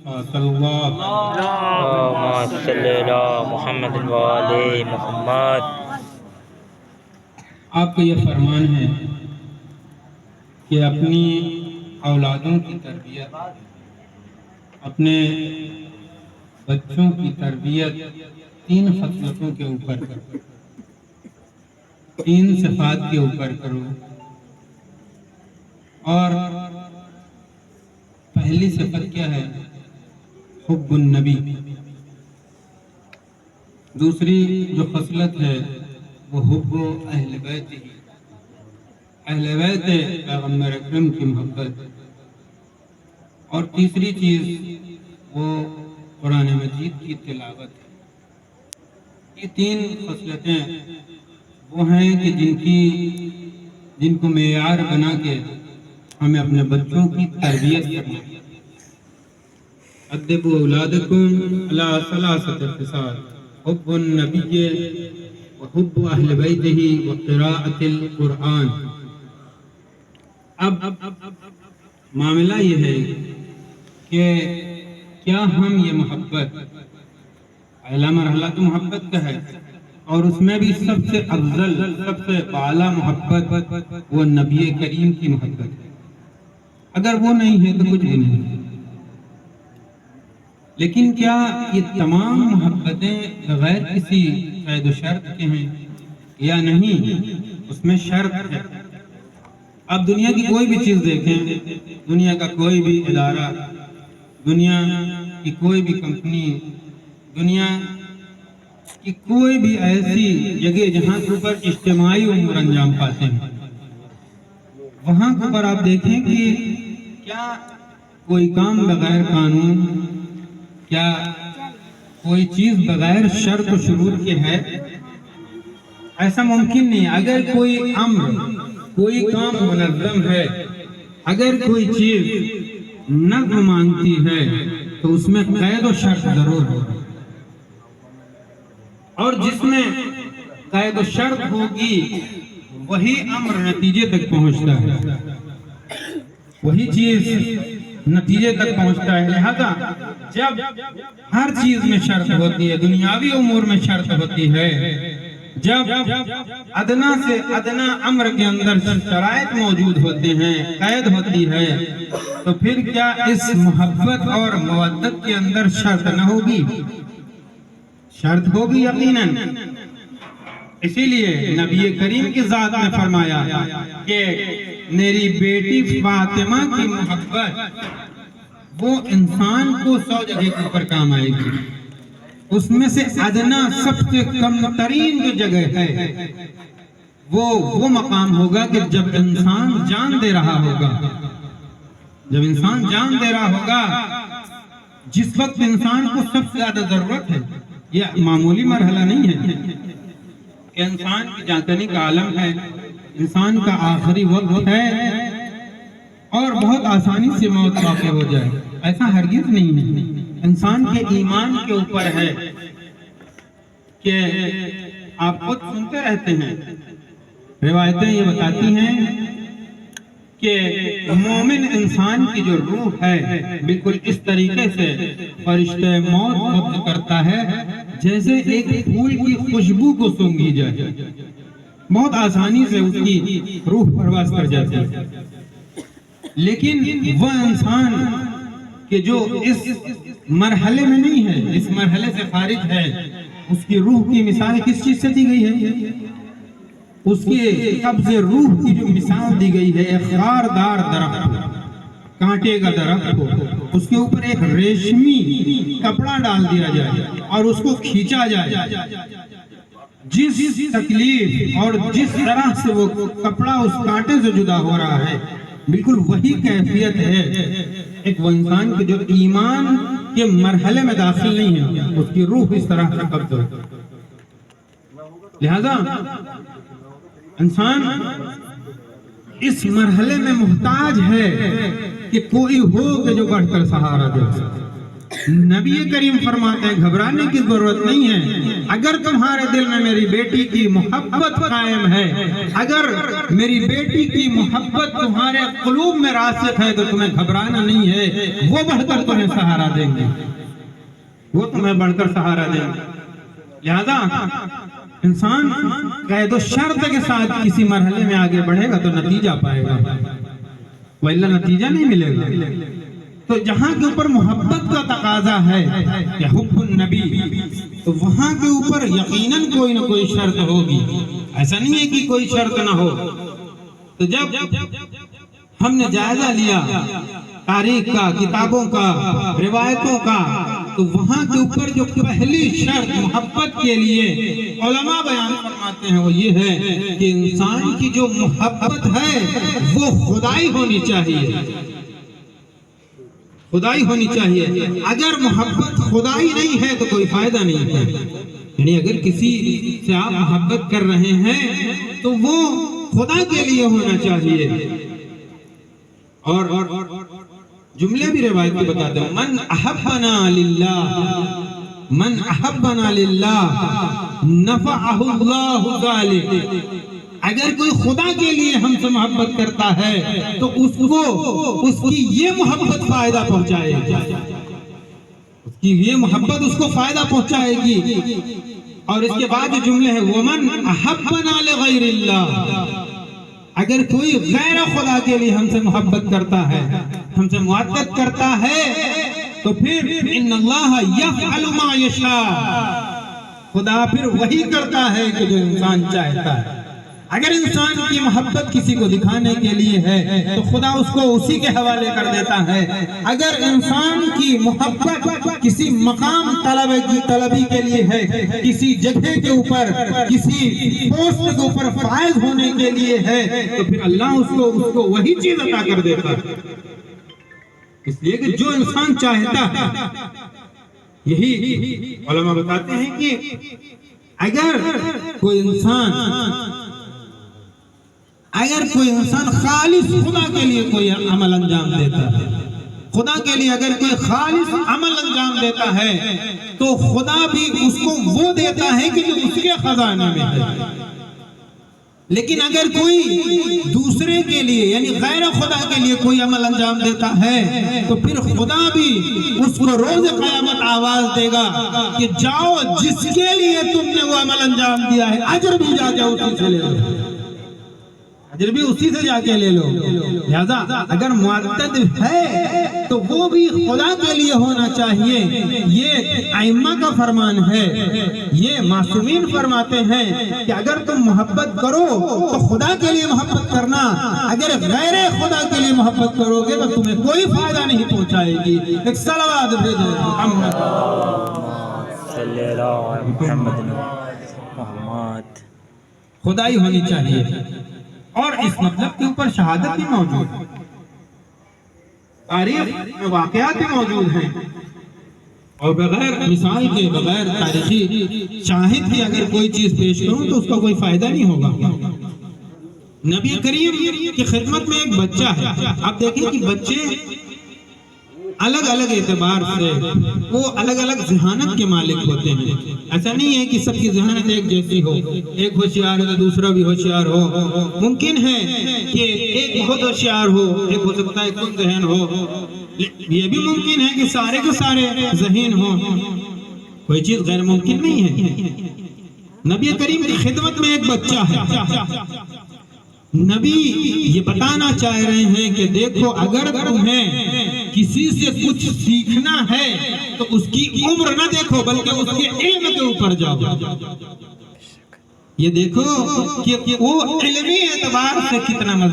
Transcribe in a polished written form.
صلی اللہ اللہم صلی علی محمد وآل محمد۔ آپ کا یہ فرمان ہے کہ اپنی اولادوں کی تربیت، اپنے بچوں کی تربیت تین خصلتوں کے اوپر کرو، تین صفات کے اوپر کرو۔ اور پہلی صفت کیا ہے؟ حب النبی۔ دوسری جو خصلت ہے وہ حب اہل بیت، اہل بیت پیغمبر اکرم کی محبت۔ اور تیسری چیز وہ قرآن مجید کی تلاوت ہے۔ یہ تین خصلتیں وہ ہیں کہ جن کو معیار بنا کے ہمیں اپنے بچوں کی تربیت کرنا ہے۔ ادبوا اولادکم علی ثلاثۃ خصال، حب النبی وحب اہل بیتہ وقراءۃ القرآن۔ اب معاملہ یہ ہے کہ کیا ہم یہ محبت، اعلیٰ مرحلہ تو محبت کا ہے، اور اس میں بھی سب سے افضل، سب سے اعلیٰ محبت وہ نبی کریم کی محبت ہے۔ اگر وہ نہیں ہے تو کچھ بھی نہیں ہے۔ لیکن کیا یہ تمام محبتیں بغیر کسی قید و شرط کے ہیں یا نہیں؟ اس میں شرط ہے۔ اب دنیا کی کوئی بھی چیز دیکھیں، دنیا کا کوئی بھی ادارہ، دنیا کی کوئی بھی کمپنی، دنیا کی کوئی بھی ایسی جگہ جہاں کے اوپر اجتماعی امور انجام پاتے ہیں، وہاں کے اوپر آپ دیکھیں کہ کیا کوئی کام بغیر قانون، کیا کوئی چیز بغیر شرط و شروط کے ہے؟ ایسا ممکن نہیں۔ اگر کوئی امر، کوئی کام منظم ہے، اگر کوئی چیز نظم مانگتی ہے تو اس میں قید و شرط ضرور ہوگی، اور جس میں قید و شرط ہوگی وہی امر نتیجے تک پہنچتا ہے، وہی چیز نتیجے تک پہنچتا ہے۔ لہذا جب ہر چیز میں شرط ہوتی ہے، دنیاوی امور میں شرط ہوتی ہے، جب ادنا سے ادنا امر کے اندر شرائط موجود ہوتے ہیں، قید ہوتی ہے، تو پھر کیا اس محبت اور مودت کے اندر شرط نہ ہوگی؟ شرط ہوگی یقیناً۔ اسی لیے نبی کریم کی ذات نے فرمایا کہ میری بیٹی فاطمہ کی محبت وہ انسان کو 100 جگہ کے اوپر کام آئے گی۔ اس میں سے ادنا سب سے کم ترین جو جگہ ہے وہ مقام ہوگا کہ جب انسان جان دے رہا ہوگا، جب انسان جان دے رہا ہوگا، جس وقت انسان کو سب سے زیادہ ضرورت ہے۔ یہ معمولی مرحلہ نہیں ہے کہ انسان کی جانکنی کا عالم ہے، انسان کا آخری وقت ہے اور بہت آسانی سے موت واقع ہو جائے، ایسا ہرگز نہیں ہے۔ انسان کے ایمان کے اوپر ہے کہ آپ خود سنتے رہتے ہیں، روایتیں یہ بتاتی ہیں کہ مومن انسان کی جو روح ہے بالکل اس طریقے سے فرشتہ موت قبض کرتا ہے جیسے ایک پھول کی خوشبو کو سونگھی جائے، بہت آسانی سے اس کی روح پرواز کر جاتی ہے۔ لیکن وہ انسان کہ جو اس مرحلے میں نہیں ہے، اس مرحلے سے خارج ہے، اس کی روح کی مثال کس چیز سے دی گئی ہے؟ اس کے قبض روح کی جو مثال دی گئی ہے، ایک خاردار درخت، کانٹے کا درخت ہو، اس کے اوپر ایک ریشمی کپڑا ڈال دیا جائے اور اس کو کھینچا جائے، جس تکلیف اور جس طرح سے وہ کپڑا اس کانٹے سے جدا ہو رہا ہے، بالکل وہی کیفیت ہے ایک وہ انسان کے جو ایمان کے مرحلے میں داخل نہیں ہے، اس کی روح اس طرح سے قبض ہو۔ لہذا انسان اس مرحلے میں محتاج ہے کہ کوئی ہو کہ جو بڑھ کر سہارا دے سکے۔ नबी करीम फरमाते हैं घबराने की जरूरत नहीं है। अगर तुम्हारे दिल में मेरी बेटी की मोहब्बत कायम है, अगर मेरी बेटी की मोहब्बत तुम्हारे क़ुलूब में रासिख है तो तुम्हें घबराना नहीं है। वो बढ़कर तुम्हें सहारा देंगे, वो तुम्हें बढ़कर सहारा देंगे। लिहाजा इंसान कैद शर्त के साथ किसी मरहले में आगे बढ़ेगा तो नतीजा पाएगा, वरना नतीजा नहीं मिलेगा। तो जहाँ के ऊपर मोहब्बत का तकाजा है या हुब्बुन नबी, तो वहाँ के ऊपर यकीनन कोई ना कोई शर्त होगी। ऐसा नहीं है कि कोई शर्त ना हो। तो जब हमने जायजा लिया तारीख का, किताबों का, रिवायतों का, तो वहाँ के ऊपर जो पहली शर्त मोहब्बत के लिए उलमा बयान फरमाते हैं वो ये है कि इंसान की जो मोहब्बत है वो खुदाई होनी चाहिए, खुदाई होनी चाहिए। अगर मोहब्बत खुदाई नहीं है तो कोई फायदा नहीं है। यानी अगर किसी से आप मोहब्बत कर रहे हैं तो वो खुदा के लिए होना चाहिए। और जुमले भी रिवायत के बताते हैं, मन अहब्बना लिल्लाह, मन अहब्बना लिल्लाह नफ़अहु अल्लाहु ज़ालिक। अगर कोई खुदा के लिए हमसे मोहब्बत करता है तो उसको उसकी ये मोहब्बत फायदा पहुंचाएगी, उसकी ये मोहब्बत उसको फायदा पहुंचाएगी। और इसके बाद जुमले हैं वमन अहब्बना लिगैरिल्लाह। अगर कोई गैर खुदा के लिए हमसे मोहब्बत करता है, हमसे मुअत्तद करता है, तो फिर इन्नल्लाह यफ़अलु मा यशा, खुदा फिर वही करता है कि जो इंसान चाहता है। अगर इंसान की मोहब्बत किसी को दिखाने के लिए है तो खुदा उसको उसी के हवाले कर देता है। अगर इंसान की मोहब्बत किसी मकाम तलबी के लिए है, किसी जगह के ऊपर, किसी पोस्ट के ऊपर फायज होने के लिए है, तो फिर अल्लाह उसको वही चीज अता कर देता है। इसलिए कि जो इंसान चाहता है, यही उलमा बताते हैं कि अगर कोई इंसान खालिस खुदा के लिए कोई अमल अंजाम देता है, खुदा के लिए अगर कोई खालिस अमल अंजाम देता है तो खुदा भी उसको वो देता है कि जो उसके खजाने में है। लेकिन अगर कोई दूसरे के लिए यानी गैर खुदा के लिए कोई अमल अंजाम देता है तो फिर खुदा भी उसको रोज क़यामत आवाज देगा कि जाओ, जिसके लिए तुमने वो अमल अंजाम दिया है अजर भी जाके उसी से ले लो, अजर भी उसी से जाके ले लो। लिहाजा अगर मुअत्तद है तो वो भी खुदा के लिए होना चाहिए। ये आइम्मा का फरमान है, ये मासूमीन फरमाते हैं कि अगर तुम मोहब्बत करो तो खुदा के लिए मोहब्बत करना, अगर गैर खुदा के लिए मोहब्बत करोगे तो तुम्हें कोई फायदा नहीं पहुंचाएगी। एक सलावत भेजो मोहम्मद। खुदाई होनी चाहिए और इस मतलब के ऊपर शहादत भी मौजूद है, तारीख में वाक़यात भी मौजूद हैं। और बगैर मिसाल के, बगैर तारीखी शाहिद के अगर कोई चीज पेश करूं तो उसका कोई फायदा नहीं होगा। नबी करीम की खिदमत में एक बच्चा है। आप देखें कि बच्चे अलग अलग एतबार से वो अलग अलग ज़हानत के मालिक होते हैं। ऐसा नहीं है कि सबकी ज़हानत एक जैसी हो, एक होशियार है तो दूसरा भी होशियार हो। मुमकिन है कि एक बहुत होशियार हो, एक हो सकता है कम ज़हन हो, ये भी मुमकिन है कि सारे के सारे ज़हीन हो। कोई चीज़ गैर मुमकिन नहीं है। नबी करीम की खिदमत में एक बच्चा है। नबी ये बताना चाह रहे हैं कि देखो, अगर तुम्हें किसी से कुछ सीखना है तो उसकी उम्र न देखो बल्कि उसके इल्म के ऊपर जाओ। ये देखो कि वो इल्मी एतबार से कितना